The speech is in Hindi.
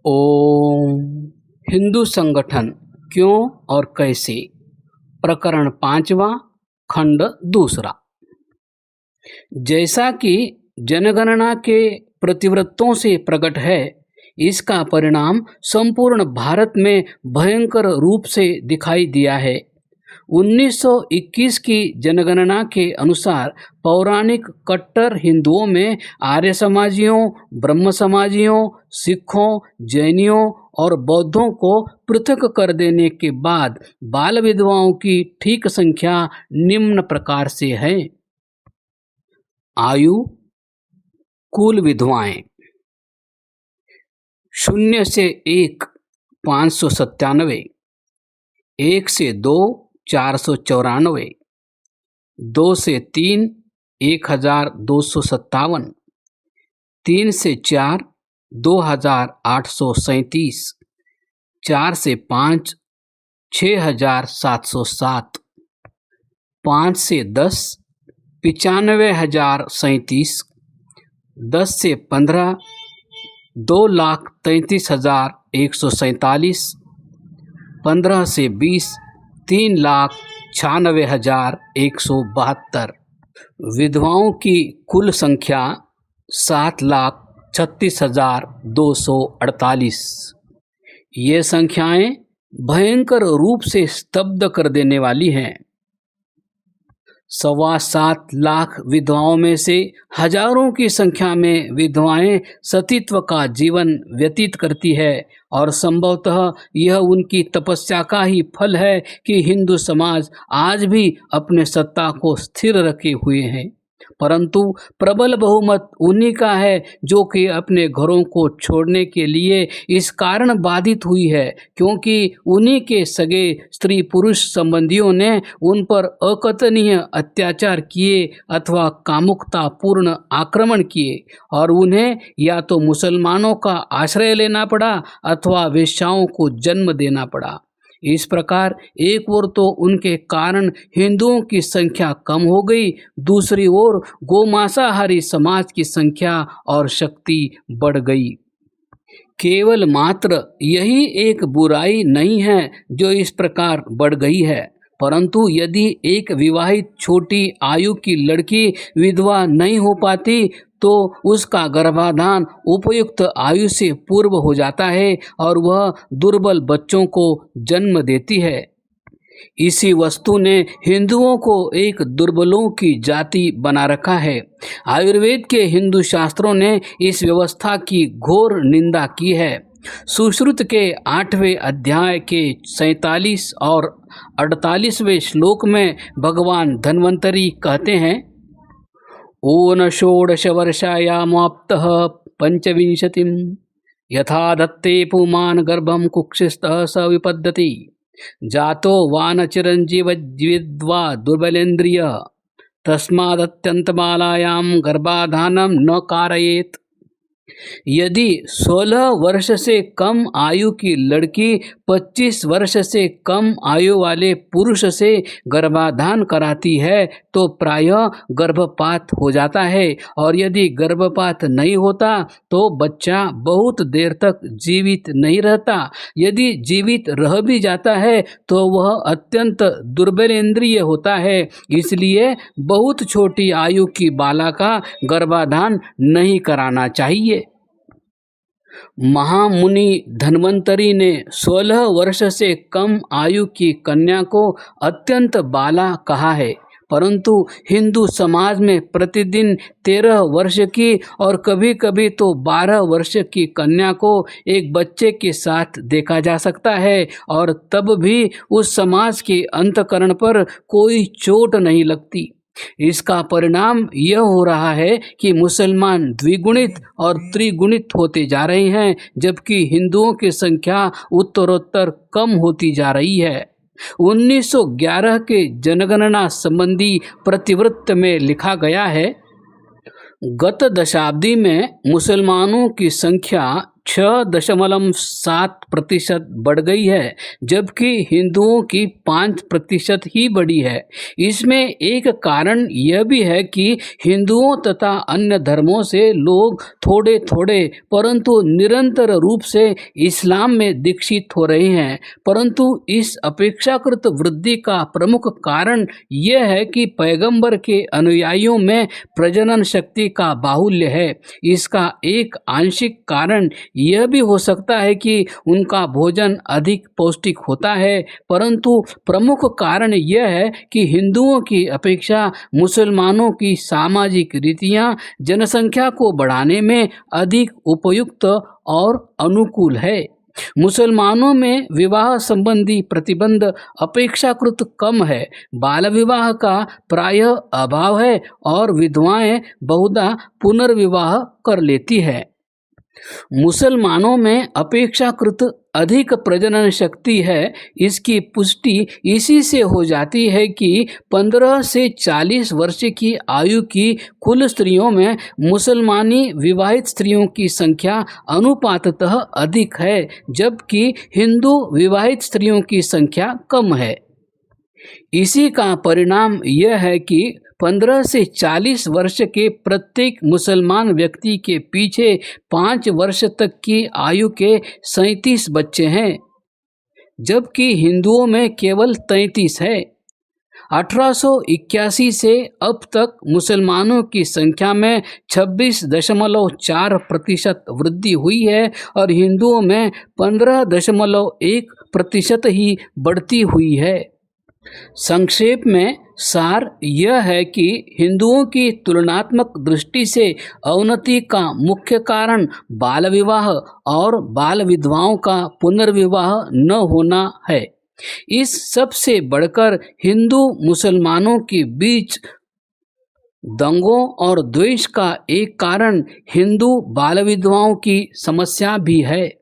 ओम। हिंदू संगठन क्यों और कैसे, प्रकरण 5वां, खंड 2। जैसा कि जनगणना के प्रतिवृत्तों से प्रकट है, इसका परिणाम संपूर्ण भारत में भयंकर रूप से दिखाई दिया है। 1921 की जनगणना के अनुसार पौराणिक कट्टर हिंदुओं में आर्य समाजियों, ब्रह्म समाजियों, सिखों, जैनियों और बौद्धों को पृथक कर देने के बाद बाल विधवाओं की ठीक संख्या निम्न प्रकार से है। आयु, कुल विधवाएं 0 से 1 597, 1 से 2 494, 2 से 3 1257, 3 से 4 2837, 4 से 5 6707, 5 से 10 95,037, 10 से 15 2,33,147, 15 से 20 3,96,172। विधवाओं की कुल संख्या 7,36,248। ये संख्याएं भयंकर रूप से स्तब्ध कर देने वाली हैं। 7.25 लाख विधवाओं में से हजारों की संख्या में विधवाएं सतीत्व का जीवन व्यतीत करती है और संभवतः यह उनकी तपस्या का ही फल है कि हिंदू समाज आज भी अपने सत्ता को स्थिर रखे हुए है। परंतु प्रबल बहुमत उन्हीं का है जो कि अपने घरों को छोड़ने के लिए इस कारण बाधित हुई है क्योंकि उन्हीं के सगे स्त्री पुरुष संबंधियों ने उन पर अकथनीय अत्याचार किए अथवा कामुकतापूर्ण आक्रमण किए और उन्हें या तो मुसलमानों का आश्रय लेना पड़ा अथवा वेश्याओं को जन्म देना पड़ा। इस प्रकार एक ओर तो उनके कारण हिंदुओं की संख्या कम हो गई, दूसरी ओर गोमांसाहारी समाज की संख्या और शक्ति बढ़ गई। केवल मात्र यही एक बुराई नहीं है जो इस प्रकार बढ़ गई है, परंतु यदि एक विवाहित छोटी आयु की लड़की विधवा नहीं हो पाती तो उसका गर्भाधान उपयुक्त आयु से पूर्व हो जाता है और वह दुर्बल बच्चों को जन्म देती है। इसी वस्तु ने हिंदुओं को एक दुर्बलों की जाति बना रखा है। आयुर्वेद के हिंदू शास्त्रों ने इस व्यवस्था की घोर निंदा की है। सुश्रुत के 8वें अध्याय के 47 और 48वें श्लोक में भगवान धन्वंतरी कहते हैं, ओन षोडश वर्षायामाप्तः पंचविंशतिं यथा दत्ते पुमान् गर्भं कुक्षिस्थः स विपद्यति जातो वान चिरंजीवद्विद्वा दुर्बलेन्द्रिय तस्मादत्यंतबालायां गर्भाधानं न कारयेत्। यदि 16 वर्ष से कम आयु की लड़की 25 वर्ष से कम आयु वाले पुरुष से गर्भाधान कराती है तो प्रायः गर्भपात हो जाता है और यदि गर्भपात नहीं होता तो बच्चा बहुत देर तक जीवित नहीं रहता। यदि जीवित रह भी जाता है तो वह अत्यंत दुर्बलेंद्रिय होता है, इसलिए बहुत छोटी आयु की बाला का गर्भाधान नहीं कराना चाहिए। महामुनि धन्वंतरी ने 16 वर्ष से कम आयु की कन्या को अत्यंत बाला कहा है, परंतु हिंदू समाज में प्रतिदिन 13 वर्ष की और कभी कभी तो 12 वर्ष की कन्या को एक बच्चे के साथ देखा जा सकता है और तब भी उस समाज के अंतकरण पर कोई चोट नहीं लगती। इसका परिणाम यह हो रहा है कि मुसलमान द्विगुणित और त्रिगुणित होते जा रहे हैं, जबकि हिंदुओं की संख्या उत्तरोत्तर कम होती जा रही है। 1911 के जनगणना संबंधी प्रतिवृत्त में लिखा गया है, गत दशाब्दी में मुसलमानों की संख्या 6.7% बढ़ गई है, जबकि हिंदुओं की 5% ही बढ़ी है। इसमें एक कारण यह भी है कि हिंदुओं तथा अन्य धर्मों से लोग थोड़े थोड़े परंतु निरंतर रूप से इस्लाम में दीक्षित हो रहे हैं। परंतु इस अपेक्षाकृत वृद्धि का प्रमुख कारण यह है कि पैगंबर के अनुयायियों में प्रजनन शक्ति का बाहुल्य है। इसका एक आंशिक कारण यह भी हो सकता है कि उनका भोजन अधिक पौष्टिक होता है, परंतु प्रमुख कारण यह है कि हिंदुओं की अपेक्षा मुसलमानों की सामाजिक रीतियां जनसंख्या को बढ़ाने में अधिक उपयुक्त और अनुकूल है। मुसलमानों में विवाह संबंधी प्रतिबंध अपेक्षाकृत कम है, बाल विवाह का प्रायः अभाव है और विधवाएं बहुधा पुनर्विवाह कर लेती है। मुसलमानों में अपेक्षाकृत अधिक प्रजनन शक्ति है। इसकी पुष्टि इसी से हो जाती है कि 15 से 40 वर्ष की आयु की कुल स्त्रियों में मुसलमानी विवाहित स्त्रियों की संख्या अनुपाततः अधिक है, जबकि हिंदू विवाहित स्त्रियों की संख्या कम है। इसी का परिणाम यह है कि 15 से 40 वर्ष के प्रत्येक मुसलमान व्यक्ति के पीछे 5 वर्ष तक की आयु के 37 बच्चे हैं, जबकि हिंदुओं में केवल 33 है। 1881 से अब तक मुसलमानों की संख्या में 26.4% वृद्धि हुई है और हिंदुओं में 15.1% ही बढ़ती हुई है। संक्षेप में सार यह है कि हिंदुओं की तुलनात्मक दृष्टि से अवनति का मुख्य कारण बाल विवाह और बाल विधवाओं का पुनर्विवाह न होना है। इस सब से बढ़कर हिंदू मुसलमानों के बीच दंगों और द्वेष का एक कारण हिंदू बाल विधवाओं की समस्या भी है।